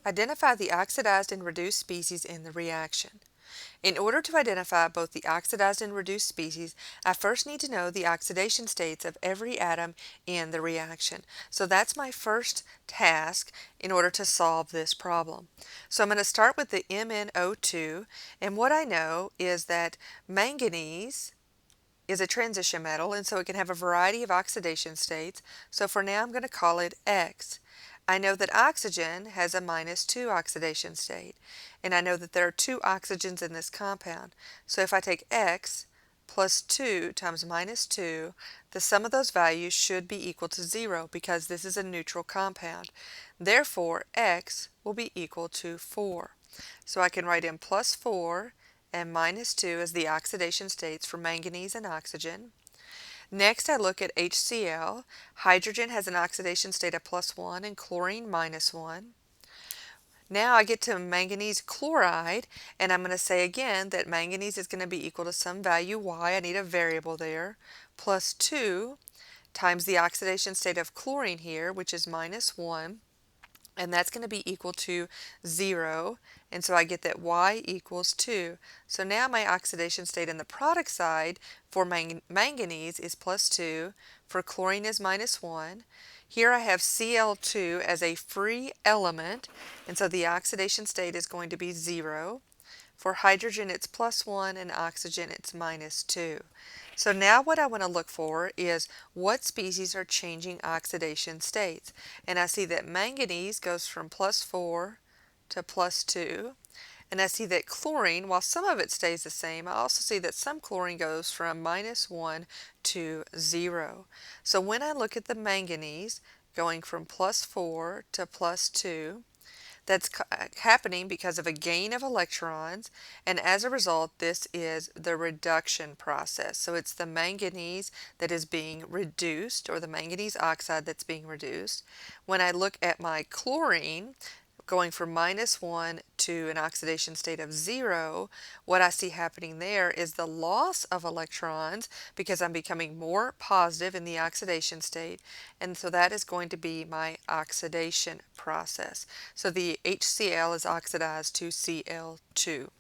Identify the oxidized and reduced species in the reaction. In order to identify both the oxidized and reduced species, I first need to know the oxidation states of every atom in the reaction. So that's my first task in order to solve this problem. So I'm going to start with the MnO2, and what I know is that manganese is a transition metal, and so it can have a variety of oxidation states. So for now I'm going to call it X. I know that oxygen has a -2 oxidation state, and I know that there are two oxygens in this compound. So if I take X plus 2 times -2, the sum of those values should be equal to 0 because this is a neutral compound. Therefore, X will be equal to 4. So I can write in plus 4 and -2 as the oxidation states for manganese and oxygen. Next, I look at HCl. Hydrogen has an oxidation state of +1 and chlorine -1. Now I get to manganese chloride, and I'm going to say again that manganese is going to be equal to some value y. I need a variable there. Plus 2 times the oxidation state of chlorine here, which is -1. And that's going to be equal to 0, and so I get that y equals 2. So now my oxidation state in the product side for manganese is +2, for chlorine is -1. Here I have Cl2 as a free element, and so the oxidation state is going to be 0. For hydrogen it's +1, and oxygen it's -2. So now what I want to look for is what species are changing oxidation states. And I see that manganese goes from +4 to +2. And I see that chlorine, while some of it stays the same, I also see that some chlorine goes from -1 to 0. So when I look at the manganese going from +4 to +2, that's happening because of a gain of electrons, and as a result this is the reduction process. So it's the manganese that is being reduced, or the manganese oxide that's being reduced. When I look at my chlorine going from -1 to an oxidation state of 0, what I see happening there is the loss of electrons because I'm becoming more positive in the oxidation state, and so that is going to be my oxidation process. So the HCl is oxidized to Cl2.